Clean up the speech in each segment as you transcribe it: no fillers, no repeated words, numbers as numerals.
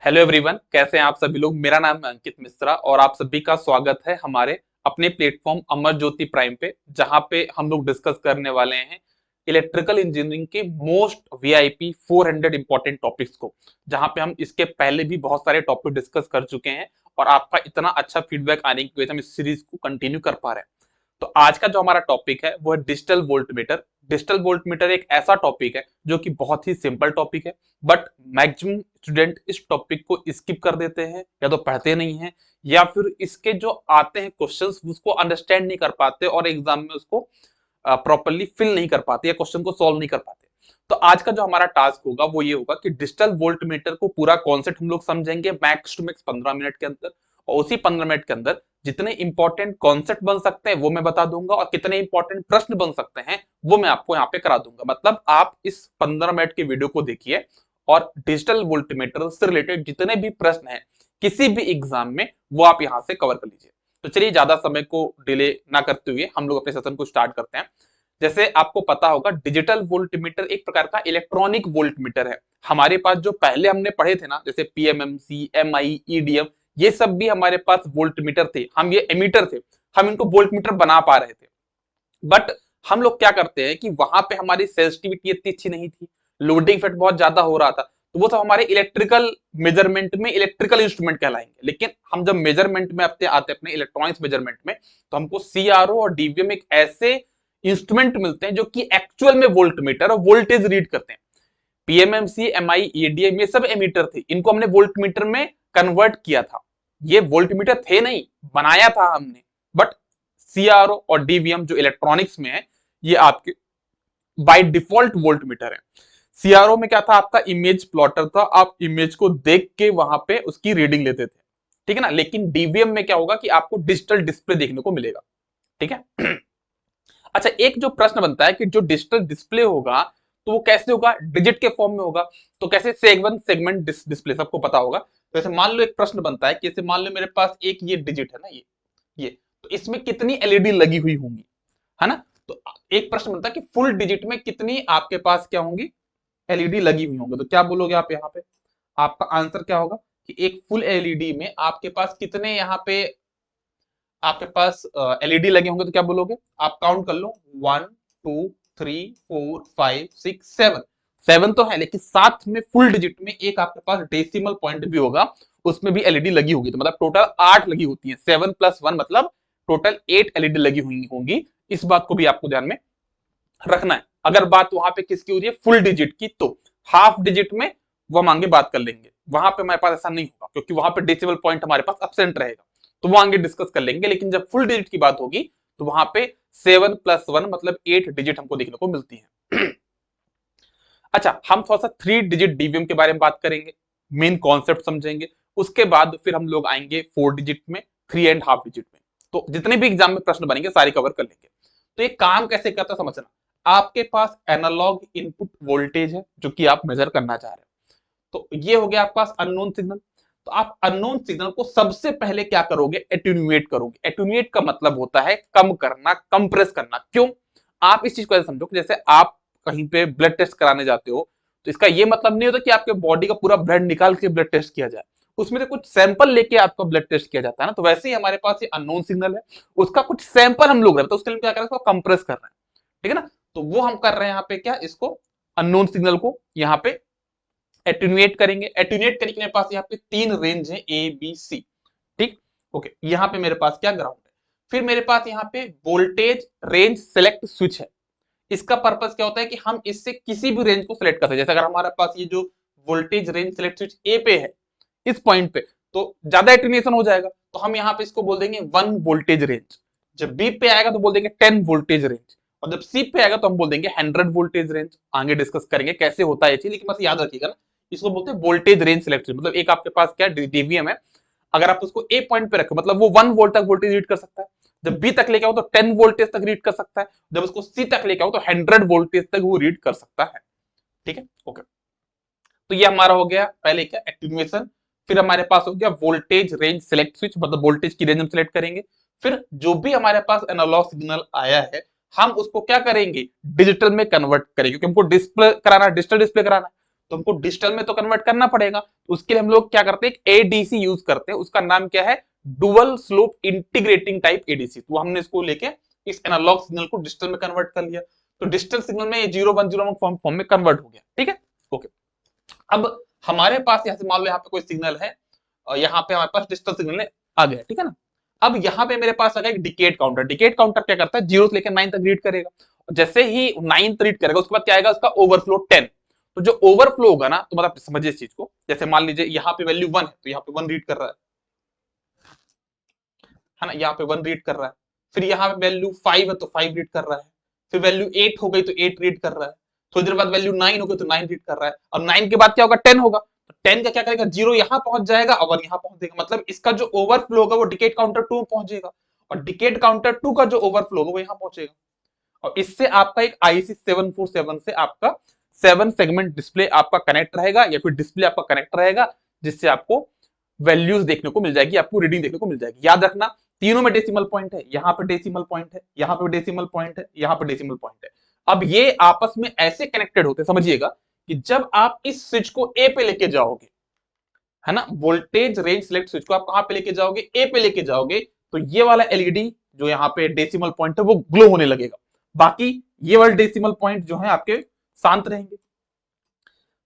Hello everyone, कैसे हैं आप सभी लोग। मेरा नाम है अंकित मिश्रा और आप सभी का स्वागत है हमारे अपने प्लेटफॉर्म अमर ज्योति प्राइम पे, जहां पे हम लोग डिस्कस करने वाले हैं इलेक्ट्रिकल इंजीनियरिंग के मोस्ट वीआईपी 400 इंपॉर्टेंट टॉपिक्स को। जहां पे हम इसके पहले भी बहुत सारे टॉपिक डिस्कस कर चुके हैं और आपका इतना अच्छा फीडबैक आने की वजह से हम इस सीरीज को कंटिन्यू कर पा रहे हैं। तो आज का जो हमारा टॉपिक है वो है digital volt meter. Digital volt meter एक ऐसा टॉपिक है जो कि बहुत ही सिंपल टॉपिक है, बट मैक्सिमम स्टूडेंट इस टॉपिक को स्किप कर देते हैं, या तो पढ़ते नहीं हैं, या फिर इसके जो आते हैं क्वेश्चंस उसको अंडरस्टैंड नहीं कर पाते और एग्जाम में उसको प्रॉपरली फिल नहीं कर पाते या क्वेश्चन को सॉल्व नहीं कर पाते। तो आज का जो हमारा टास्क होगा वो ये होगा कि डिजिटल वोल्ट मीटर को पूरा कॉन्सेप्ट हम लोग समझेंगे मैक्स टू मैक्स 15 मिनट के अंदर, और उसी 15 मिनट के अंदर जितने इंपॉर्टेंट कॉन्सेप्ट बन सकते हैं वो मैं बता दूंगा और कितने इंपॉर्टेंट प्रश्न बन सकते हैं वो मैं आपको यहाँ पे करा दूंगा। मतलब आप इस 15 मिनट के वीडियो को देखिए और डिजिटल वोल्टमीटर से रिलेटेड जितने भी प्रश्न हैं किसी भी एग्जाम में वो आप यहाँ से कवर कर लीजिए। तो चलिए ज्यादा समय को डिले ना करते हुए हम लोग अपने सेशन को स्टार्ट करते हैं। जैसे आपको पता होगा डिजिटल वोल्टमीटर एक प्रकार का इलेक्ट्रॉनिक वोल्टमीटर है। हमारे पास जो पहले हमने पढ़े थे ना, जैसे पीएमएमसी, एमआई, ईडीएम, ये सब भी हमारे पास वोल्टमीटर थे, हम ये एमीटर थे, हम इनको वोल्टमीटर बना पा रहे थे। बट हम लोग क्या करते हैं कि वहां पे हमारी सेंसिटिविटी इतनी अच्छी नहीं थी, लोडिंग इफेक्ट बहुत ज्यादा हो रहा था, तो वो सब हमारे इलेक्ट्रिकल मेजरमेंट में इलेक्ट्रिकल इंस्ट्रूमेंट कहलाएंगे। लेकिन हम जब मेजरमेंट में आते अपने इलेक्ट्रॉनिक्स मेजरमेंट में, तो हमको सीआरओ और डीवीएम एक ऐसे इंस्ट्रूमेंट मिलते हैं जो कि एक्चुअल में वोल्टमीटर और वोल्टेज रीड करते हैं। पीएमएमसी, एमआई, ईडीएम ये सब एमीटर थे, इनको हमने वोल्टमीटर में कन्वर्ट किया था। ये वोल्टमीटर थे नहीं, बनाया था हमने। बट सीआरओ और डीवीएम जो इलेक्ट्रॉनिक्स में है, ये आपके बाय डिफॉल्ट वोल्टमीटर है। सीआरओ में क्या था, आपका इमेज प्लॉटर था, आप इमेज को देख के वहां पे उसकी रीडिंग लेते थे, ठीक है ना। लेकिन डीवीएम में क्या होगा कि आपको डिजिटल डिस्प्ले देखने को मिलेगा, ठीक है। अच्छा, एक जो प्रश्न बनता है कि जो डिजिटल डिस्प्ले होगा तो वो कैसे होगा, डिजिट के फॉर्म में होगा। तो कैसे, सेगमेंट डिस्प्ले सबको पता होगा। तो जैसे मान लो एक प्रश्न बनता है कि जैसे मान लो मेरे पास एक ये डिजिट है ना, ये तो इसमें कितनी एलईडी लगी हुई होंगी, है ना। तो एक प्रश्न बनता है कि फुल डिजिट में कितनी आपके पास क्या होंगी, एलईडी लगी हुई होंगी। तो क्या बोलोगे आप यहाँ पे, आपका आंसर क्या होगा कि एक फुल एलईडी में आपके पास कितने यहाँ पे आपके पास एलईडी लगे होंगे। तो क्या बोलोगे, आप काउंट कर लो, 1 2 3 4 5 6 7। 7 तो है, लेकिन साथ में फुल डिजिट में एक आपके पास डेसिमल पॉइंट भी होगा, उसमें भी एलईडी लगी होगी। तो मतलब टोटल 8 लगी होती है, 7+1 मतलब टोटल 8 एलईडी लगी हुई होंगी। इस बात को भी आपको ध्यान में रखना है। अगर बात वहां पे किसकी हो रही है, फुल डिजिट की, तो हाफ डिजिट में वो हम आगे बात कर लेंगे। वहां पे हमारे पास ऐसा नहीं होगा क्योंकि वहां पे डेसिमल पॉइंट हमारे पास एब्सेंट रहेगा, तो वो आगे डिस्कस कर लेंगे। लेकिन जब फुल डिजिट की बात होगी तो वहां पे 7+1 मतलब 8 डिजिट हमको देखने को मिलती है। अच्छा, हम थोड़ा सा 3 डिजिट डीवीएम के बारे में बात करेंगे, मेन कॉन्सेप्ट समझेंगे। उसके बाद फिर हम लोग आएंगे 4 डिजिट में, 3.5 डिजिट में। तो जितने भी एग्जाम में प्रश्न बनेंगे सारे कवर कर लेंगे। तो ये काम कैसे करता है समझना। आपके पास एनालॉग इनपुट वोल्टेज है जो कि आप मेजर करना चाह रहे हैं। तो ये हो गया आपके पास अननोन सिग्नल। तो आप अननोन सिग्नल को सबसे पहले क्या करोगे, एट्यूनुएट करोगे। एट्यूनुएट का मतलब होता है कम करना, कंप्रेस करना। क्यों, आप इस चीज को ऐसे समझो कि जैसे आप कहीं पे ब्लड टेस्ट कराने जाते हो, तो इसका ये मतलब नहीं होता कि आपके बॉडी का पूरा ब्लड निकाल के ब्लड टेस्ट किया जाए, उसमें से कुछ सैंपल लेके आपका ब्लड टेस्ट किया जाता है ना। तो वैसे ही हमारे पास ये अननोन सिग्नल है, उसका कुछ सैंपल हम लोग रहे, तो उसके लिए क्या कर रहे हैं, उसको कंप्रेस कर रहे हैं, ठीक है ना। तो वो हम कर रहे हैं यहाँ पे क्या, इसको अननोन सिग्नल को यहाँ पे एट्यूनुएट करेंगे। एट्यूनुएट करने के मेरे पास यहाँ पे 3 रेंज है, ए बी सी, ठीक। ओके, यहाँ पे मेरे पास क्या ग्राउंड है। फिर मेरे पास यहाँ पे वोल्टेज रेंज सेलेक्ट स्विच है। इसका पर्पस क्या होता है कि हम इससे किसी भी रेंज को सिलेक्ट कर सकते हैं। जैसे अगर हमारे पास ये जो वोल्टेज रेंज सिलेक्ट स्विच ए पे है, इस पॉइंट पे, तो ज्यादा एटेन्यूएशन हो जाएगा, तो हम यहाँ पे इसको बोल देंगे 1 वोल्टेज रेंज। जब बी पे आएगा तो बोल देंगे 10 वोल्टेज रेंज, और जब सी पे आएगा तो हम बोल देंगे 100 वोल्टेज रेंज। आगे डिस्कस करेंगे कैसे होता है ये चीज, लेकिन बस याद रखिएगा ना, इसको बोलते हैं वोल्टेज रेंज सिलेक्ट। मतलब एक आपके पास क्या डीवीएम है, अगर आप उसको ए पॉइंट पे रखो मतलब वो 1 वोल्ट तक वोल्टेज रीड कर सकता है। जब बी तक लेके आओ तो 10 वोल्टेज तक रीड कर सकता है। जब उसको सी तक लेके आओ तो 100 वोल्टेज तक वो रीड कर सकता है, ठीक है। ओके, तो ये हमारा हो गया पहले क्या, एट्यूनुएशन। फिर हमारे पास हो गया वोल्टेज रेंज सिलेक्ट स्विच, मतलब वोल्टेज की रेंज हम सिलेक्ट करेंगे। फिर जो भी हमारे पास एनालॉग सिग्नल आया है हम उसको क्या करेंगे, डिजिटल में कन्वर्ट करेंगे, क्योंकि हमको डिस्प्ले कराना, डिजिटल डिस्प्ले कराना है। तो हमको डिजिटल में तो कन्वर्ट करना पड़ेगा। तो उसके लिए हम लोग क्या करते हैं, एडीसी यूज करते हैं, उसका नाम क्या है, dual slope integrating type ADC. तो हमने इसको लेके इस एनालॉग सिग्नल को डिजिटल में कन्वर्ट कर लिया, तो डिजिटल सिग्नल में ये 0101 फॉर्म में कन्वर्ट हो गया। ठीक है, ओके। अब हमारे पास यहाँ से मान लो यहाँ पे कोई सिग्नल है, और यहाँ पे हमारे पास डिजिटल सिग्नल आ गया, ठीक है ना। अब यहाँ पे मेरे पास आ गया एक डिकेड काउंटर। डिकेड काउंटर क्या करता है, 0 से लेकर 9 तक रीड करेगा। जैसे ही 9 रीड करेगा उसके बाद क्या आएगा, उसका ओवरफ्लो 10। तो जो ओवरफ्लो होगा ना, तो मतलब समझिए इस चीज को, जैसे मान लीजिए यहाँ पे वैल्यू 1 है, तो यहाँ पे 1 रीड कर रहा है ना, यहाँ पे 1 रीड कर रहा है। फिर यहाँ पे वैल्यू 5 है तो 5 रीड कर रहा है। फिर वैल्यू 8 हो गई तो 8 रीड कर रहा है। थोड़ी देर बाद वैल्यू 9 हो गई तो 9 रीड कर रहा है। और 9 के बाद क्या होगा, 10 होगा, तो 10 का क्या करेगा, 0 यहाँ पहुंच जाएगा और 1 यहाँ पहुंच जाएगा। मतलब इसका जो ओवरफ्लो होगा वो डिकेड काउंटर 2 में पहुंचेगा, और डिकेड काउंटर 2 का जो ओवरफ्लो होगा वो यहाँ पहुंचेगा। और इससे आपका एक आईसी 747 से आपका 7 सेगमेंट डिस्प्ले आपका कनेक्ट रहेगा, या फिर डिस्प्ले आपका कनेक्ट रहेगा, जिससे आपको वैल्यूज देखने को मिल जाएगी, आपको रीडिंग देखने को मिल जाएगी। याद रखना, तीनों में डेसिमल पॉइंट है, यहाँ पे डेसिमल पॉइंट है, यहाँ पे डेसिमल पॉइंट है, यहाँ पे डेसिमल पॉइंट है। अब ये आपस में ऐसे कनेक्टेड होते, समझिएगा कि जब आप इस स्विच को ए पे लेके जाओगे, है ना, वोल्टेज रेंज सिलेक्ट स्विच को आप कहां पे लेके जाओगे, ए पे लेके जाओगे, तो ये वाला एलईडी जो यहाँ पे डेसिमल पॉइंट है वो ग्लो होने लगेगा। बाकी ये वाले डेसिमल पॉइंट जो है आपके शांत रहेंगे।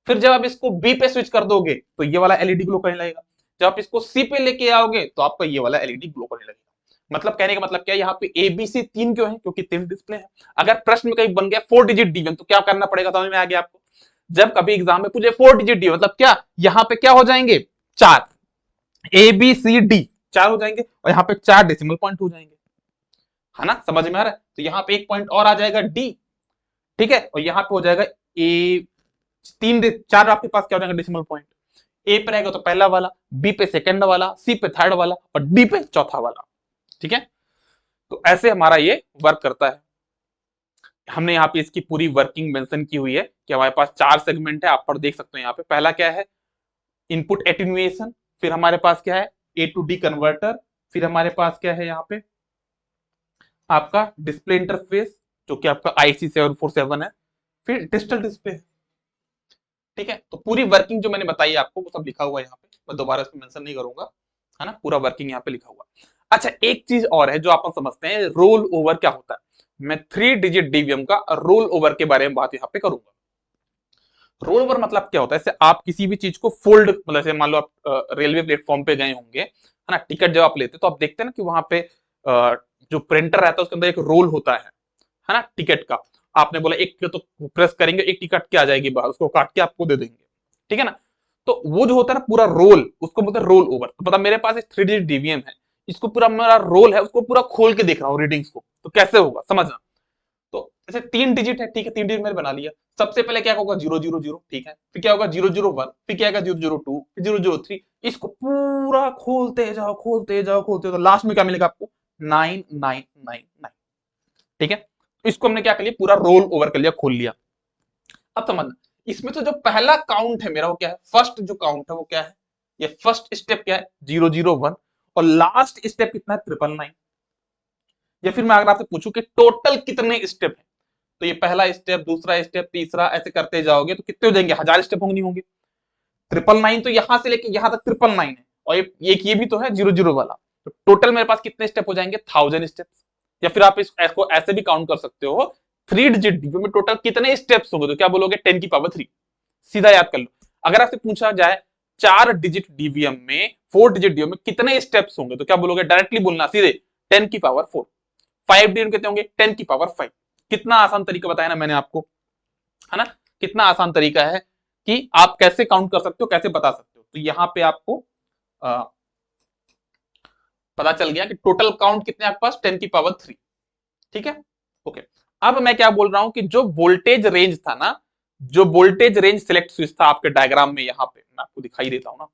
फिर जब आप इसको बी पे स्विच कर दोगे तो ये वाला एलईडी ग्लो करने लगेगा। जब आप इसको सी पे लेके आओगे तो आपका ये वाला एलईडी ग्लो करने लगेगा। मतलब कहने का मतलब क्या है, यहाँ पे एबीसी 3 क्यों है, क्योंकि 3 डिस्प्ले है। अगर प्रश्न में कहीं बन गया 4 डिजिट डीवीएम तो क्या करना पड़ेगा, समझ में आ गया आपको। जब कभी एग्जाम में पूछे 4 डिजिट डी मतलब क्या, यहाँ पे क्या हो जाएंगे, 4, ए बी सी डी 4 हो जाएंगे, और यहाँ पे 4 डेसिमल पॉइंट हो जाएंगे, है ना, समझ में आ रहा है। तो यहाँ पे एक पॉइंट और आ जाएगा डी, ठीक है, और यहाँ पे हो जाएगा ए, 4 आपके पास क्या हो जाएगा डेसिमल पॉइंट। ए पे रहेगा तो पहला वाला, बी पे सेकंड वाला, सी पे थर्ड वाला, और डी पे चौथा वाला। ठीक है, तो ऐसे हमारा ये वर्क करता है। हमने यहाँ पे इसकी पूरी वर्किंग मेंशन की हुई है कि हमारे पास 4 सेगमेंट है, आप पर देख सकते हो। यहाँ पे पहला क्या है, इनपुट एटेन्युएशन, फिर हमारे पास क्या है, ए टू डी कन्वर्टर, फिर हमारे पास क्या है यहाँ पे आपका डिस्प्ले इंटरफेस जो कि आपका आईसी 747 है, फिर डिजिटल डिस्प्ले। ठीक है, तो पूरी वर्किंग जो मैंने बताई आपको वो सब लिखा हुआ है यहाँ पे, मैं दोबारा इसको मेंशन नहीं करूंगा, है ना, पूरा वर्किंग यहाँ पे लिखा हुआ। अच्छा, एक चीज और है जो आप समझते हैं, रोल ओवर क्या होता है। मैं 3 डिजिट डीवीएम का रोल ओवर के बारे में बात यहाँ पे करूंगा। रोल ओवर मतलब क्या होता है, जैसे आप किसी भी चीज को फोल्ड, मतलब जैसे मान लो आप रेलवे प्लेटफॉर्म पे गए होंगे, है ना, टिकट जब आप लेते तो आप देखते हैं ना कि वहां पे जो प्रिंटर रहता है उसके अंदर एक रोल होता है ना, टिकट का। आपने बोला एक तो प्रेस करेंगे, एक टिकट के आ जाएगी बाहर, उसको काट के आपको दे देंगे, ठीक है ना। तो वो जो होता है ना पूरा रोल, उसको बोलते हैं रोल ओवर। तो पता मेरे पास एक 3 डिजिट डीवीएम है, इसको पूरा मेरा रोल है, उसको पूरा खोल के देख रहा हूँ रीडिंग्स को, तो कैसे होगा समझना। तो जैसे 3 डिजिट है, ठीक है, 3 डिजिट मैंने बना लिया। सबसे पहले क्या होगा, 000, ठीक है, फिर क्या होगा 001, फिर क्या आएगा 002, फिर 003। इसको पूरा खोलते जाओ खोलते जाओ खोलते जाओ, लास्ट में क्या मिलेगा आपको, 9999। ठीक है, इसको हमने क्या कर लिया, पूरा रोल ओवर कर लिया, खोल लिया। अब समझना, इसमें तो जो पहला काउंट है मेरा वो क्या है, फर्स्ट जो काउंट है वो क्या है, ये फर्स्ट स्टेप क्या है 001, और लास्ट स्टेप कितना है 999। या फिर मैं अगर आपसे पूछूं कि टोटल कितने स्टेप है, तो ये पहला स्टेप, दूसरा स्टेप, तीसरा, ऐसे करते जाओगे तो कितने हो जाएंगे, 1000 स्टेप होंगे, नहीं होंगे। 999 तो यहां से लेके यहां तक 999 है, और ये भी तो है 00 वाला। तो टोटल मेरे पास कितने स्टेप हो जाएंगे, 1000 स्टेप। या फिर आप इसको ऐसे भी काउंट कर सकते हो, 3 डिजिट डीवीएम में टोटल कितने स्टेप्स होंगे, तो क्या बोलोगे 10 की पावर 3। सीधा याद कर लो। अगर आपसे पूछा जाए 4 डिजिट डीवीएम में, 4 डिजिट डीवीएम में कितने स्टेप्स होंगे, तो क्या बोलोगे, डायरेक्टली बोलना सीधे 10 की पावर 4। 5 डिजिट कितने होंगे, 10 की पावर 5। कितना आसान तरीका बताया ना मैंने आपको, है ना, कितना आसान तरीका है कि आप कैसे काउंट कर सकते हो, कैसे बता सकते हो। तो यहां पे आपको पता चल गया कि टोटल काउंट कितने आपके पास, 10 की पावर 3। ठीक है, ओके। अब मैं क्या बोल रहा हूं कि जो वोल्टेज रेंज था ना, जो वोल्टेज रेंज सिलेक्ट स्विच था आपके डायग्राम में, यहां पे मैं आपको दिखाई देता हूं ना,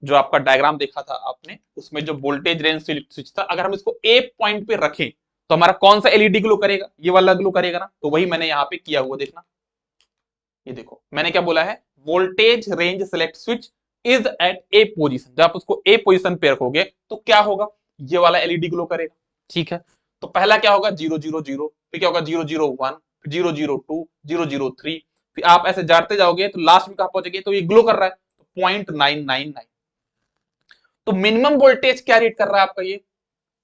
जो आपका डायग्राम देखा था आपने, उसमें जो वोल्टेज रेंज सिलेक्ट स्विच था, अगर हम इसको ए पॉइंट पे रखें तो हमारा कौन सा एलईडी ग्लो करेगा, ये वाला ग्लो करेगा ना। तो वही मैंने यहाँ पे किया हुआ, देखना, ये देखो मैंने क्या बोला है, voltage range select switch is at a position. जब आप उसको ए पोजीशन पे रखोगे तो क्या होगा, ये वाला एलईडी ग्लो करेगा। ठीक है, तो पहला क्या होगा 000, फिर क्या होगा 001, फिर 002, 003, फिर आप ऐसे जाते जाओगे तो लास्ट में कहां पहुंचेंगे, तो ये ग्लो कर रहा है, तो 0.999। तो मिनिमम वोल्टेज क्या रेट कर रहा है आपका ये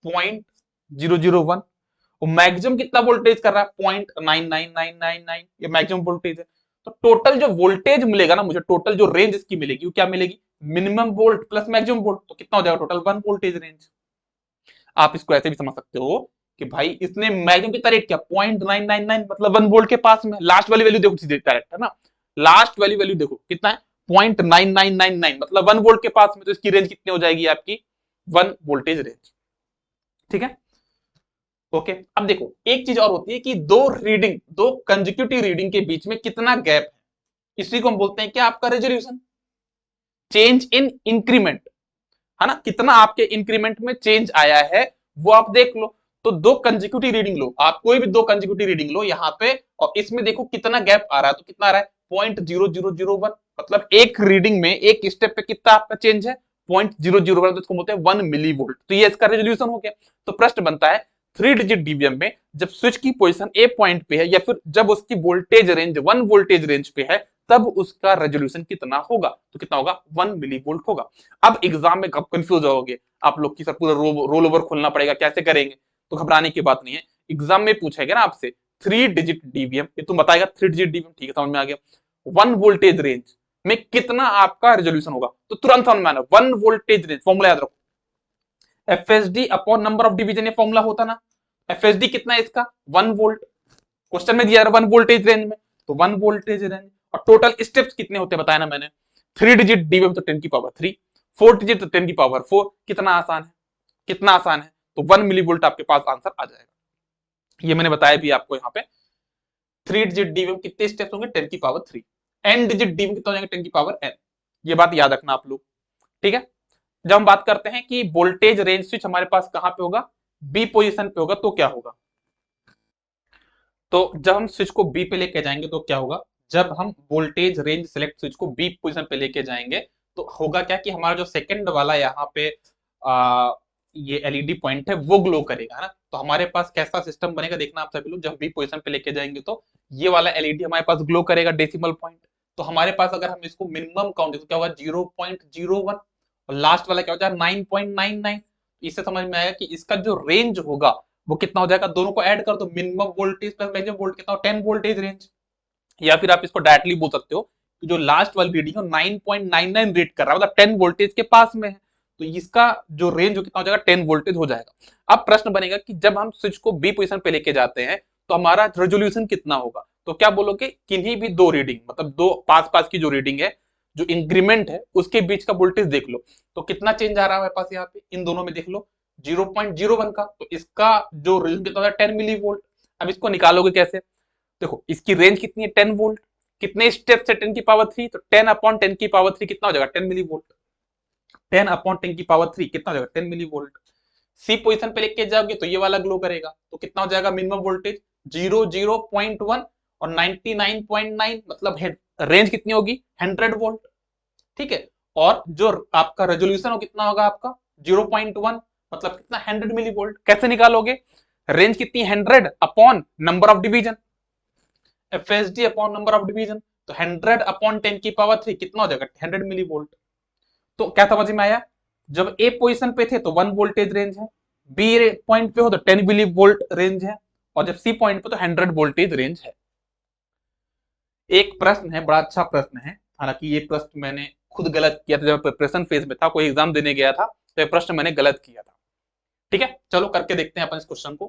0.001, और मैक्सिमम कितना वोल्टेज कर रहा है 0.99999, ये मैक्सिमम वोल्टेज है। तो टोटल जो वोल्टेज मिलेगा ना मुझे, टोटल जो रेंज इसकी मिलेगी वो क्या मिलेगी, minimum volt plus maximum volt, तो कितना हो जाएगा टोटल 1 वोल्टेज रेंज। आप इसको ऐसे भी समझ सकते हो कि भाई इसने मैक्सिमम कितना रेट किया 0.999, मतलब 1 वोल्ट के पास में। लास्ट वाली वैल्यू देखो सीधे डायरेक्ट है ना, लास्ट वाली वैल्यू देखो कितना है 0.9999, मतलब 1 वोल्ट के पास में, तो इसकी रेंज कितनी हो जाएगी आपकी 1 वोल्टेज रेंज। ठीक है, ओके। अब देखो एक चीज और होती है कि दो कंजिक्यूटिव रीडिंग के बीच में कितना गैप है, इसी को हम बोलते हैं क्या, आपका रेजोल्यूशन, चेंज इन इंक्रीमेंट, है ना, कितना आपके इंक्रीमेंट में चेंज आया है वो आप देख लो। तो दो कंजिक्यूटिव रीडिंग लो, आप कोई भी दो कंजिक्यूटिव रीडिंग लो यहाँ पे, और इसमें देखो कितना गैप आ रहा है, तो कितना आ रहा है 0.0001, मतलब एक रीडिंग में एक स्टेप पे कितना आपका चेंज है 0.001, तो इसको बोलते हैं 1 मिली वोल्ट। तो ये इसका रेजोल्यूशन हो गया। तो प्रश्न बनता है 3 डिजिट डीवीएम में जब स्विच की पोजीशन ए पॉइंट पे है, या फिर जब उसकी वोल्टेज रेंज 1 वोल्टेज रेंज पे है, तब उसका रेजोल्यूशन कितना होगा, तो कितना होगा 1 मिली वोल्ट होगा। अब एग्जाम में कब कंफ्यूज होगे आप लोग की, सर पूरा रोल ओवर खोलना पड़ेगा, कैसे करेंगे, तो घबराने की बात नहीं है। एग्जाम में पूछेगा ना आपसे 3 डिजिट डीवीएम, ये तुम बताएगा 3 डिजिट डीवीएम, ठीक है समझ में आ गया, 1 वोल्टेज रेंज में कितना आपका रेजोल्यूशन होगा, तो तुरंत समझ में आना 1 वोल्टेज रेंज, फॉर्मूला याद रखो, FSD upon number of division, ये फॉर्मूला होता ना। एफएसडी कितना है इसका 1 वोल्ट, क्वेश्चन में दिया 1 वोल्टेज रेंज में, तो 1 वोल्टेज रेंज। और टोटल स्टेप्स कितने होते हैं बताया ना मैंने, 3 डिजिट डीवीएम तो 10 की पावर 3, 4 डिजिट तो 10 की पावर 4, कितना आसान है, कितना आसान है। तो 1 मिली वोल्ट आपके पास आंसर आ जाएगा। ये मैंने बताया भी आपको यहाँ पे, 3 डिजिट डीवीएम कितने स्टेप्स होंगे 10 की पावर 3, एन डिजिट डीवीएम कितना हो जाएंगे 10 की पावर एन। ये बात याद रखना आप लोग, ठीक है। जब हम बात करते हैं कि वोल्टेज रेंज स्विच हमारे पास कहां पे होगा, बी पोजीशन पे होगा, तो क्या होगा, तो जब हम स्विच को बी पे लेके जाएंगे तो क्या होगा, जब हम वोल्टेज रेंज सिलेक्ट स्विच को बी पोजीशन पे लेके जाएंगे तो होगा क्या कि हमारा जो सेकंड वाला यहाँ पे ये एलईडी पॉइंट है वो ग्लो करेगा, है ना। तो हमारे पास कैसा सिस्टम बनेगा देखना आप सभी लोग, जब बी पोजीशन पे लेके जाएंगे तो ये वाला एलईडी हमारे पास ग्लो करेगा डेसिमल पॉइंट। तो हमारे पास अगर हम इसको मिनिमम काउंट तो क्या होगा 0.01, और लास्ट वाला क्या हो जाएगा 9.99। इससे समझ में आएगा कि इसका जो रेंज होगा वो कितना हो जाएगा, दोनों को ऐड कर दो, minimum voltage plus maximum volt कितना हो 10 वोल्टेज रेंज। या फिर आप इसको डायरेक्टली बोल सकते हो कि जो लास्ट वाली रीडिंग है 9.99 रेट कर रहा है, मतलब 10 वोल्टेज के पास में है, तो इसका जो रेंज कितना हो जाएगा 10 वोल्टेज हो जाएगा। अब प्रश्न बनेगा कि जब हम स्विच को बी पोजीशन पे लेके जाते हैं तो हमारा रेजोल्यूशन कितना होगा, तो क्या बोलोगे किन्हीं भी दो रीडिंग, मतलब दो पास पास की जो रीडिंग है, जो इंक्रीमेंट है उसके बीच का वोल्टेज देख लो, तो कितना चेंज आ रहा है हमारे पास यहाँ पे, इन दोनों में देख लो 0.01 का, तो इसका जो रेजोल्यूशन कितना 10 मिली वोल्ट। अब इसको निकालोगे कैसे, देखो इसकी रेंज कितनी है 10 वोल्ट, कितने स्टेप से 10 की पावर 3, तो 10 अपॉन 10 की पावर 3 कितना हो जाएगा 10 मिली वोल्ट, 10 अपॉन 10 की पावर 3 कितना हो जाएगा 10 मिली वोल्ट। सी पोजीशन पे लेके जाओगे तो ये वाला ग्लो करेगा, तो कितना हो जाएगा मिनिमम वोल्टेज 0.1 और 99.9, मतलब रेंज कितनी होगी 100 वोल्ट, ठीक है। और जो आपका रेजोल्यूशन हो कितना होगा आपका 0.1, मतलब कितना 100 मिली वोल्ट। कैसे निकालोगे, रेंज कितनी 100 upon number of division, FSD upon number of division, तो 100 अपॉन 10 की पावर 3 कितना हो जाएगा 100 मिली वोल्ट। तो क्या समझ में आया, जब ए पोजीशन पे थे तो 1 वोल्टेज रेंज है, बी पॉइंट पे हो तो 10 मिली वोल्ट रेंज है, और जब सी पॉइंट पे तो 100 वोल्टेज रेंज है। एक प्रश्न है, बड़ा अच्छा प्रश्न है, हालांकि ये प्रश्न मैंने खुद गलत किया था जब प्रिपरेशन फेज में था, कोई एग्जाम देने गया था तो ये प्रश्न मैंने गलत किया था। ठीक है, चलो करके देखते हैं अपन इस क्वेश्चन को।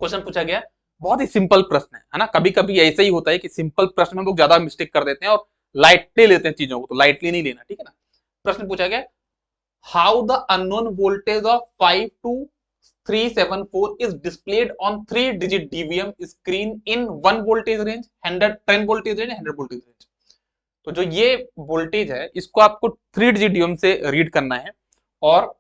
क्वेश्चन पूछा गया बहुत ही सिंपल प्रश्न है ना, कभी कभी ऐसा ही होता है कि सिंपल प्रश्न में लोग ज्यादा मिस्टेक कर देते हैं और लाइटली लेते हैं चीजों को, तो लाइटली नहीं लेना, ठीक है ना। प्रश्न पूछा गया how the unknown voltage of 52374 is displayed on 3 digit DVM screen in 1 voltage range, 110 voltage range, 100 voltage range। तो जो ये वोल्टेज है इसको आपको 3 डिजिट डीवीएम से रीड करना है, और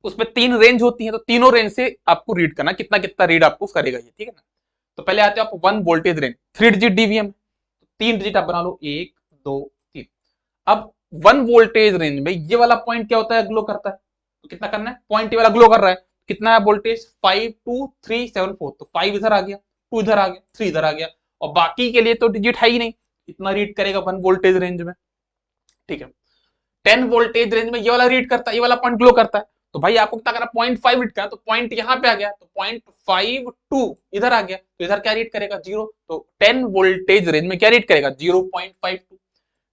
उसमें 3 रेंज होती है, तो तीनों रेंज से आपको रीड करना, कितना कितना रीड आपको करेगा ये, ठीक है ना। तो पहले आते हो आप 1 voltage range 3 digit DVM, 3 digit आप बना लो 1 2 3। अब 1 वोल्टेज रेंज में ये वाला पॉइंट क्या होता है ग्लो करता है, तो कितना करना है पॉइंट वाला ग्लो कर रहा है, कितना है वोल्टेज 52374, तो 5 इधर आ गया, 2 इधर आ गया, 3 इधर आ गया, और बाकी के लिए तो डिजिट है ही नहीं, इतना रीड करेगा 1 वोल्टेज रेंज में। ठीक है, 10 वोल्टेज रेंज में ये वाला रीड करता है, ये वाला पॉइंट ग्लो करता है, तो भाई आपको कितना करना, 0.5 रीड करना, तो पॉइंट यहां पे आ गया, तो 0.52 इधर आ गया, तो इधर क्या रीड करेगा, 0। तो 10 वोल्टेज रेंज में क्या रीड करेगा, 0.52।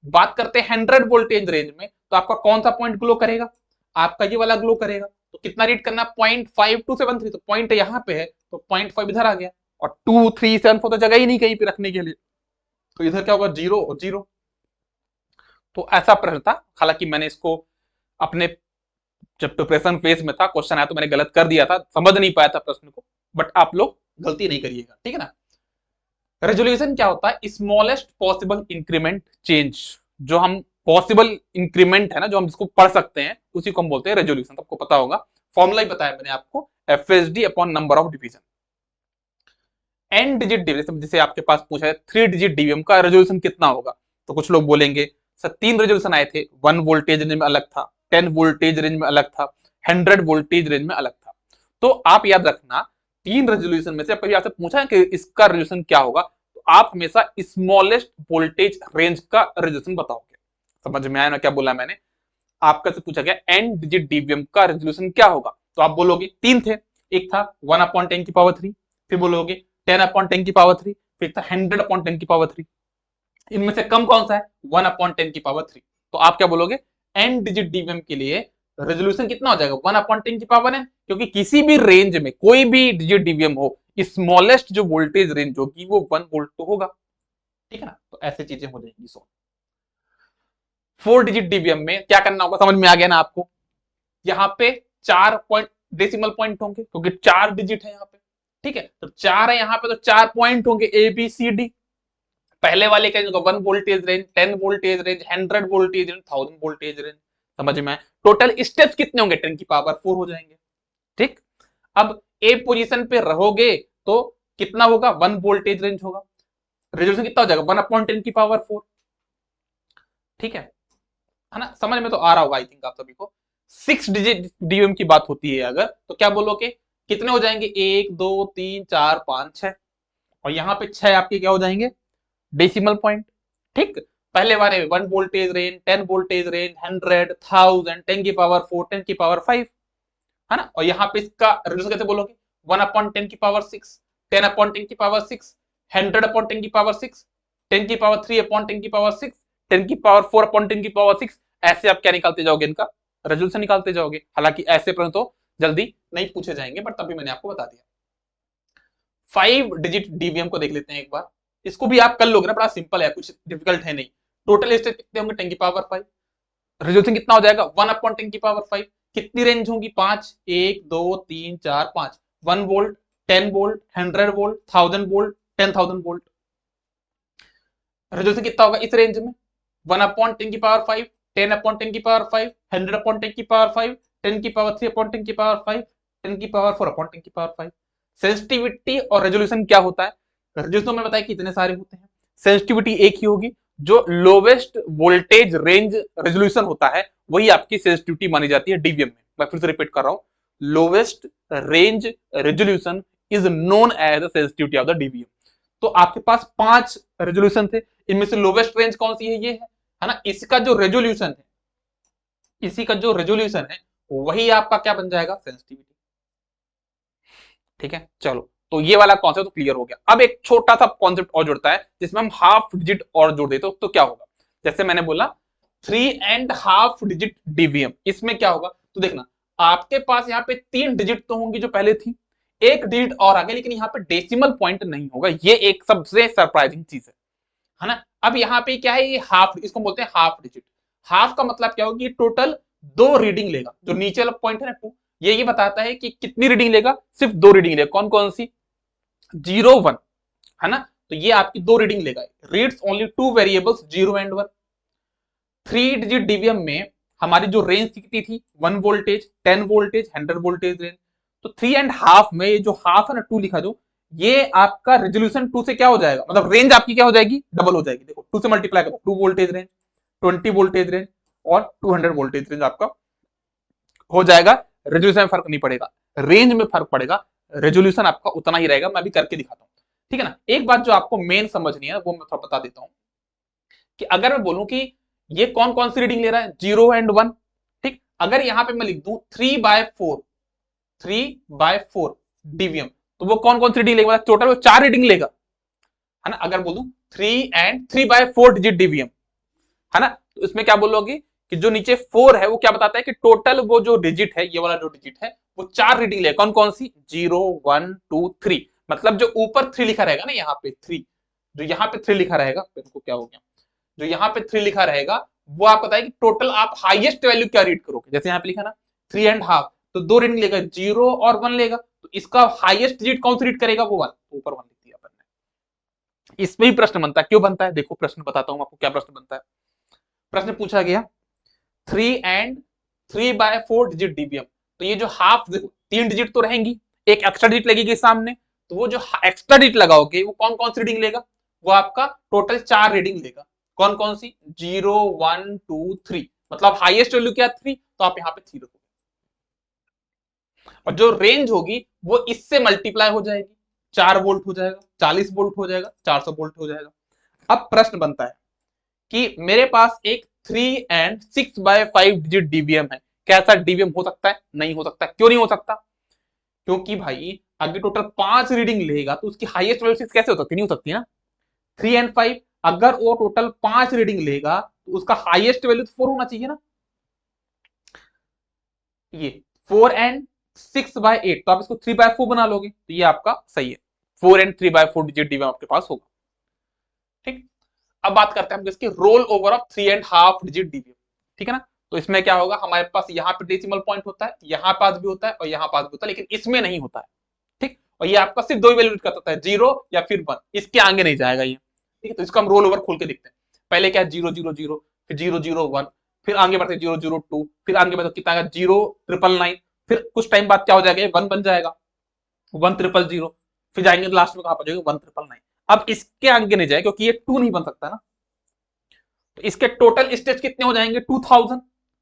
बात करते हैं 100 वोल्टेज रेंज में, तो आपका कौन सा पॉइंट ग्लो करेगा, आपका ये वाला ग्लो करेगा, तो कितना रीड करना, 0.5273, तो पॉइंट यहां पे है, तो 0.5 इधर आ गया, और 2 3 7 4 तो जगह ही नहीं कहीं पे रखने के लिए, तो इधर क्या होगा, 0 और 0। तो ऐसा प्रश्न था, हालांकि मैंने इसको अपने जब प्रिपरेशन फेज में था, क्वेश्चन आया तो मैंने गलत कर दिया था, समझ नहीं पाया था प्रश्न को, बट आप लोग गलती नहीं करिएगा, ठीक है ना। रेजोल्यूशन क्या होता है, स्मॉलेस्ट पॉसिबल इंक्रीमेंट चेंज, जो हम पॉसिबल इंक्रीमेंट है ना, जो हम जिसको पढ़ सकते हैं, उसी को हम बोलते हैं रेजोल्यूशन। आपको पता होगा, फॉर्मूला ही बताया मैंने आपको, FSD upon number of division. N digit division, जिसे आपके पास पूछा है 3 डिजिट डीवीएम का रेजोल्यूशन कितना होगा, तो कुछ लोग बोलेंगे सर 3 रेजोल्यूशन आए थे, 1 वोल्टेज रेंज में अलग था, 10 वोल्टेज रेंज में अलग था, 100 वोल्टेज रेंज में अलग था। तो आप याद रखना, 3 रेजोल्यूशन में से कभी आपसे पूछा है कि इसका रेजोल्यूशन क्या होगा, तो आप हमेशा स्मॉलेस्ट वोल्टेज रेंज का रेजोल्यूशन बताओगे। समझ में आया ना क्या बोला मैंने, आपका से पूछा गया एन डिजिट डीवीएम का रेजोल्यूशन क्या होगा, तो आप बोलोगे 3 थे, एक था 1/10⁻3, फिर बोलोगे 10/10⁻3, फिर था 100/10⁻3, इनमें से कम कौन सा है, 1/10⁻3। तो आप क्या बोलोगे, एन डिजिट डीवीएम के लिए रेजोल्यूशन कितना हो जाएगा, 1/10⁻n, क्योंकि किसी भी रेंज में कोई भी डिजिट डीवीएम हो, स्मॉलेस्ट जो वोल्टेज रेंज होगी वो 1 वोल्ट तो होगा, ठीक है ना। तो ऐसे चीजें हो जाएंगी। 4 डिजिट डीवीएम में क्या करना होगा, समझ में आ गया ना आपको, यहाँ पे 4 पॉइंट डेसिमल पॉइंट होंगे, क्योंकि 4 डिजिट है यहाँ पे, ठीक है, तो 4 है यहाँ पे, तो 4 पॉइंट होंगे ए बी सी डी। पहले वाले का 1 voltage range, 10 voltage range, 100 voltage range, 1000 voltage range, समझ में आए। टोटल स्टेप्स कितने होंगे, 10⁻4 हो जाएंगे, ठीक। अब ए पोजीशन पे रहोगे तो कितना होगा, 1 वोल्टेज रेंज होगा, रेजोल्यूशन कितना हो जाएगा, 1/10⁻4, ठीक है ना, समझ में तो आ रहा होगा आई थिंक आप सभी को। 6 डिजिट डीवीएम की बात होती है अगर, तो क्या बोलोगे, कितने हो जाएंगे, 1 2 3 4 5 6, और यहाँ पे 6 आपके क्या हो जाएंगे, डेसिमल पॉइंट, ठीक। पहले वाले 1 वोल्टेज रेंज, 10 वोल्टेज रेंज, 100, 1000, 10⁻4, 10⁻5, है ना, और यहाँ पे इसका रेजोल्यूशन कैसे बोलोगे, 1/10⁻6, 10/10⁻6, 100/10⁻6, 10⁻3/10⁻6, 10⁻4/10⁻6, ऐसे आप क्या निकालते जाओगे, इनका रेजोल्यूशन निकालते जाओगे। हालांकि ऐसे प्रश्न तो जल्दी नहीं पूछे जाएंगे, बट तभी मैंने आपको बता दिया। 5 डिजिट डीवीएम को देख लेते हैं एक बार, इसको भी आप कर लोगे ना, बड़ा सिंपल है, कुछ डिफिकल्ट है नहीं। टोटल स्टेप कितने होंगे, 10⁻5, रेजोल्यूशन कितना हो जाएगा, 1/10⁻5, कितनी रेंज होगी, 5, 1 2 3 4 5, 1 volt, 10 volt, 100 volt, 1000 volt, 10,000 volt, resolution कितना होगा इस रेंज में, 1/10⁻5, 10/10⁻5, 100/10⁻5, 10⁻3/10⁻5, 10⁻4/10⁻5। सेंसिटिविटी और रेजोल्यूशन क्या होता है, रेजोल्यूशन में बताया कितने सारे होते हैं, सेंसिटिविटी एक ही होगी, जो लोवेस्ट वोल्टेज रेंज रेजोल्यूशन होता है वही आपकी सेंसिटिविटी मानी जाती है डीवीएम में। मैं फिर से रिपीट कर रहा हूं, lowest range resolution is known as the sensitivity of the DVM. तो आपके पास 5 रेजोल्यूशन थे, इनमें से लोवेस्ट रेंज कौन सी है, ये है ना, इसका जो रेजोल्यूशन है, इसी का जो रेजोल्यूशन है वही आपका क्या बन जाएगा, सेंसिटिविटी, ठीक है। चलो, तो ये वाला कॉन्सेप्ट तो क्लियर हो गया। अब एक छोटा सा कॉन्सेप्ट और जुड़ता है, जिसमें हम हाफ डिजिट और जोड़ देते तो क्या होगा, जैसे मैंने बोला 3.5 डिजिट डीवीएम, इसमें क्या होगा, तो देखना आपके पास यहाँ पे 3 डिजिट तो होंगी जो पहले थी, एक डिजिट और आ गया, लेकिन यहाँ पे डेसिमल पॉइंट नहीं होगा, ये एक सबसे सरप्राइजिंग चीज है ना। अब यहाँ पे क्या है, ये हाफ, इसको बोलते हैं हाफ डिजिट। हाफ का मतलब क्या होगी, टोटल 2 रीडिंग लेगा, जो नीचे वाला पॉइंट है ना 2, ये बताता है कि कितनी रीडिंग लेगा, सिर्फ 2 रीडिंग लेगा, कौन कौन सी, 0 1, है ना, तो ये आपकी 2 रीडिंग लेगा, reads only 2 variables 0 and 1। 3 digit DVM में हमारी जो रेंज कितनी थी, 1 वोल्टेज, 10 वोल्टेज, 100 वोल्टेज रेंज। तो 3.5 में ये जो हाफ है ना, 2 लिखा जो, ये आपका रेजोल्यूशन 2 से क्या हो जाएगा, मतलब रेंज आपकी क्या हो जाएगी, डबल हो जाएगी। देखो 2 से मल्टीप्लाई करो, 2 वोल्टेज रेंज, 20 वोल्टेज रेंज और 200 वोल्टेज रेंज आपका हो जाएगा। रेजोल्यूशन में फर्क नहीं पड़ेगा, रेंज में फर्क पड़ेगा, रेजोल्यूशन आपका उतना ही रहेगा। मैं भी करके दिखाता हूं, ठीक है ना। एक बात जो आपको मेन समझनी है वो मैं थोड़ा बता देता हूं कि अगर मैं बोलूं कि ये कौन कौन सी रीडिंग ले रहा है, 0 और 1, ठीक। अगर यहां पे मैं लिख दूं 3/4, 3/4 डीवीएम, तो वो कौन कौन सी रीडिंग लेगा, टोटल वो 4 रीडिंग लेगा, है ना। अगर बोलूं 3 3/4 डिजिट डीवीएम, है ना, तो इसमें क्या बोलोगे कि जो नीचे 4 है वो क्या बताता है कि टोटल वो जो डिजिट है, ये वाला जो डिजिट है वो 4 रीडिंग लेगा। कौन कौन सी, 0 1 2 3, मतलब जो ऊपर 3 लिखा रहेगा ना, यहाँ पे 3, जो यहाँ पे 3 लिखा रहेगा, इनको क्या हो गया, जो यहाँ पे 3 लिखा रहेगा वो आपको बताए कि टोटल आप हाईएस्ट वैल्यू क्या रीड करोगे। जैसे यहाँ पे लिखा ना 3.5, तो 2 रीडिंग लेगा, 0 और 1 लेगा, तो इसका हाईएस्ट डिजिट कौन सी रीड करेगा, वो 1, ऊपर 1 लिख दिया अपन ने। इसमें भी प्रश्न बनता है, क्यों बनता है, देखो प्रश्न बताता हूं आपको क्या प्रश्न बनता है। प्रश्न पूछा गया 3 and 3/4 डिजिट डीवीएम, तो ये जो हाफ 3 डिजिट तो रहेंगी, एक एक्स्ट्रा डिजिट लगेगी सामने, तो वो जो एक्स्ट्रा डिजिट लगाओगे वो कौन कौन सी रीडिंग लेगा, वो आपका टोटल 4 रीडिंग लेगा। कौन कौन सी, 0 1 2 3, मतलब हाईएस्ट वैल्यू क्या 3, तो आप यहाँ पे 3 रखोगे, और जो रेंज होगी वो इससे मल्टीप्लाई हो जाएगी, 4 वोल्ट हो जाएगा, 40 वोल्ट हो जाएगा, 400 वोल्ट हो जाएगा। अब प्रश्न बनता है कि मेरे पास एक 3 and 6/5 डिजिट डीवीएम है, क्या ऐसा डीवीएम हो सकता है, नहीं हो सकता। क्यों नहीं हो सकता, क्योंकि भाई अगर टोटल 5 रीडिंग लेगा तो उसकी हाईएस्ट वैल्यू 6 कैसे हो सकती, नहीं हो सकती ना। 3 and 5, अगर वो टोटल 5 रीडिंग लेगा तो उसका हाईएस्ट वैल्यू तो 4 होना चाहिए ना। ये 4 and 6/8, तो आप इसको 3/4 बना लोगे, तो ये आपका सही है, 4 and 3/4 डिजिट डीवीएम आपके पास होगा, ठीक। अब बात करते हैं हम इसके roll over of 3.5 digit DVM, ठीक है ना। तो इसमें क्या होगा, हमारे पास यहाँ पे डेसिमल पॉइंट होता है, यहाँ पास भी होता है और यहाँ पास भी होता है, लेकिन इसमें नहीं होता है, ठीक। और ये आपका सिर्फ 2 वैल्यू कर सकता है, 0 या फिर 1, इसके आगे नहीं जाएगा ये, ठीक है। तो इसको हम रोल ओवर खोल के देखते हैं। पहले क्या है, 0 0 0, फिर 0 0 1, फिर आगे बढ़ते 0 0 2, फिर आगे बढ़ते कितना आएगा, 0 9 9, फिर कुछ टाइम बाद क्या हो जाएगा, 1 बन जाएगा, 1 0 0 0, फिर जाएंगे लास्ट में कहां पर जाएगा, 1 9 9। अब इसके आगे नहीं जाए क्योंकि ये 2 नहीं बन सकता ना, तो इसके टोटल स्टेज कितने हो जाएंगे, 2000।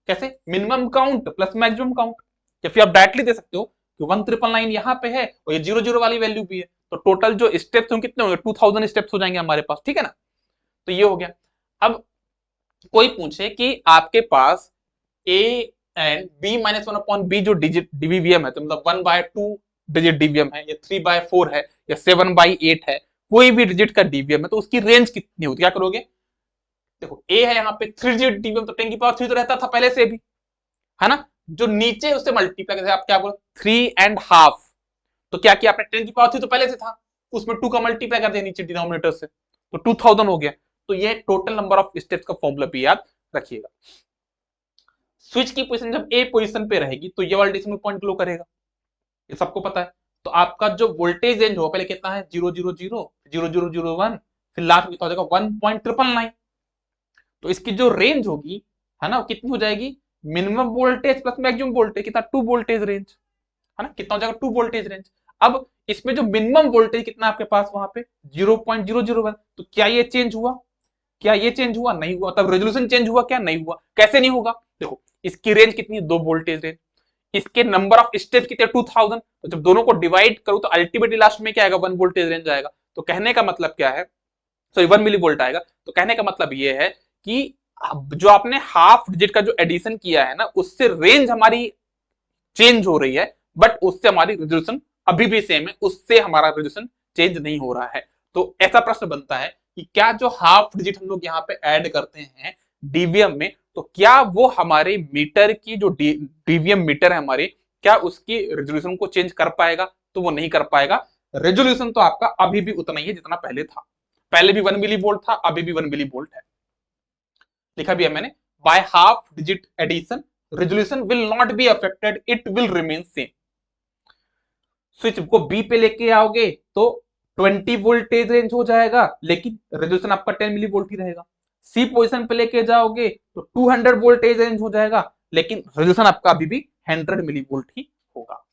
कैसे, minimum count plus maximum count, या फिर आप डायरेक्टली दे सकते हो कि 1 9 9 यहाँ पे है और ये 0 0 वाली वैल्यू भी है, तो टोटल जो स्टेप्स होंगे कितने होंगे, 2000 स्टेप्स हो जाएंगे हमारे पास, ठीक है ना। तो ये हो गया। अब कोई पूछे कि आपके पास A and B minus 1/b जो डिजिट डीवीएम है, तो मतलब 1/2 डिजिट डीवीएम है, या 3/4 है, या 7/8 है, कोई भी डिजिट का डीवीएम है, तो उसकी रेंज कितनी होती है, क्या करोगे। देखो ए है यहाँ पे 3 डिजिट डीवीएम, तो 10 की पावर 3 तो रहता था पहले से भी, है ना। जो नीचे उससे मल्टीप्लाई करते आप क्या बोलो, 3.5, तो क्या किया आपने, 10 की पावर 3 तो पहले से था, उसमें 2 का मल्टीप्लाई कर दिया नीचे डिनोमिनेटर से, तो 2000 हो गया। तो ये टोटल नंबर ऑफ स्टेप्स का फॉर्मूला भी याद रखिएगा। स्विच की पोजीशन जब ए पोजीशन पे रहेगी तो ये वाला डेसिमल पॉइंट ग्लो करेगा, ये सबको पता है। तो आपका जो वोल्टेज रेंज होगा, पहले कितना है, 0 0 0 0 0 0 1, फिर लास्ट में कितना हो जाएगा, 1.999। तो इसकी जो रेंज होगी, है ना, वो कितनी हो जाएगी, minimum voltage plus maximum voltage, कितना, 2 वोल्टेज रेंज, है ना, कितना हो जाएगा, 2 वोल्टेज रेंज। अब इसमें जो मिनिमम वोल्टेज कितना आपके पास वहां पे 0.001, तो क्या ये चेंज हुआ, क्या ये चेंज हुआ, नहीं हुआ। तब रेजोल्यूशन चेंज हुआ क्या, नहीं हुआ। कैसे नहीं होगा, देखो इसकी रेंज कितनी है, 2 वोल्टेज रेंज, इसके नंबर ऑफ स्टेप्स कितने, 2000, तो जब दोनों को डिवाइड करूं तो अल्टीमेटली लास्ट में क्या आएगा, 1 वोल्टेज रेंज आएगा। तो कहने का मतलब क्या है, सॉरी 1 मिली वोल्ट आएगा। तो कहने का मतलब ये है कि जो आपने हाफ डिजिट का जो एडिशन किया है ना, उससे रेंज हमारी चेंज हो रही है, बट उससे हमारी रेजोल्यूशन अभी भी सेम है, उससे हमारा रेजोल्यूशन चेंज नहीं हो रहा है। तो ऐसा प्रश्न बनता है कि क्या जो हाफ डिजिट हम लोग यहाँ पे ऐड करते हैं डीवीएम में, तो क्या वो हमारे मीटर की जो डीवीएम मीटर है हमारे, क्या उसकी रेजोल्यूशन को चेंज कर पाएगा, तो वो नहीं कर पाएगा। रेजोल्यूशन तो आपका अभी भी उतना ही है जितना पहले था, पहले भी 1 मिली वोल्ट था, अभी भी 1 मिली वोल्ट है। लिखा भी है मैंने, by half digit addition resolution will not be affected, it will remain same. Switch को बी पे लेके आओगे तो 20 वोल्टेज रेंज हो जाएगा, लेकिन रेजोल्यूशन आपका 10 मिली वोल्ट ही रहेगा। सी पोजीशन पे लेके जाओगे तो 200 वोल्टेज रेंज हो जाएगा, लेकिन रेजोल्यूशन आपका अभी भी 100 मिली वोल्ट ही होगा।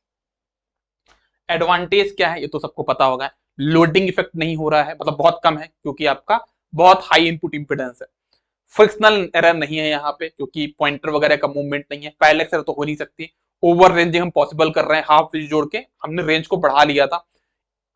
एडवांटेज क्या है, ये तो सबको पता होगा, लोडिंग इफेक्ट नहीं हो रहा है, मतलब बहुत कम है, क्योंकि आपका बहुत हाई इनपुट इंपिडेंस है। फ्रिक्शनल एरर नहीं है यहाँ पे, क्योंकि पॉइंटर वगैरह का मूवमेंट नहीं है, पैरेलल एरर तो हो नहीं सकती। ओवर रेंजिंग हम पॉसिबल कर रहे हैं, हाफ रेंज जोड़ के हमने रेंज को बढ़ा लिया था,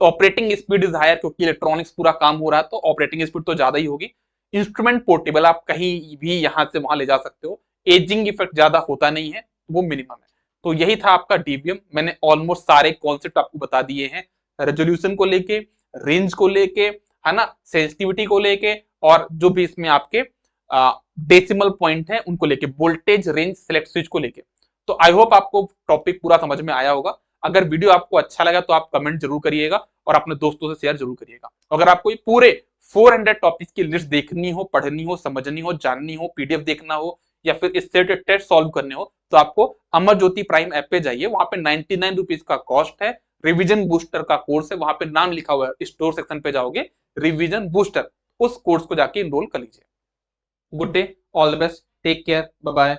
ऑपरेटिंग स्पीड इज हायर, क्योंकि इलेक्ट्रॉनिक्स पूरा काम हो रहा है तो ऑपरेटिंग स्पीड तो ज्यादा ही होगी। इंस्ट्रूमेंट पोर्टेबल, आप कहीं भी यहां से वहां ले जा सकते हो। एजिंग इफेक्ट ज्यादा होता नहीं है, वो मिनिमम है। तो यही था आपका डीबीएम। मैंने ऑलमोस्ट सारे कॉन्सेप्ट आपको बता दिए हैं, रेजोल्यूशन को लेके, रेंज को लेके, है ना, सेंसिटिविटी को लेके, और जो भी इसमें आपके डेसिमल पॉइंट है उनको लेके, वोल्टेज, रेंज, सेलेक्ट स्विच को लेके। तो आई होप आपको टॉपिक पूरा समझ में आया होगा। अगर वीडियो आपको अच्छा लगा तो आप कमेंट जरूर करिएगा और अपने दोस्तों से शेयर जरूर करिएगा। अगर आपको पूरे 400 टॉपिक्स की लिस्ट देखनी हो, पढ़नी हो, समझनी हो, जाननी हो, पीडीएफ देखना हो, या फिर इस सेट टेस्ट सॉल्व करने हो, तो आपको अमर ज्योति प्राइम ऐप पे जाइए। वहां पे 99 रुपीज का कॉस्ट है। रिवीजन बूस्टर का कोर्स है, वहां पे नाम लिखा हुआ है, स्टोर सेक्शन पे जाओगे, रिवीजन बूस्टर, उस कोर्स को जाके इनरोल कर लीजिए। Good day, all the best, take care, bye bye.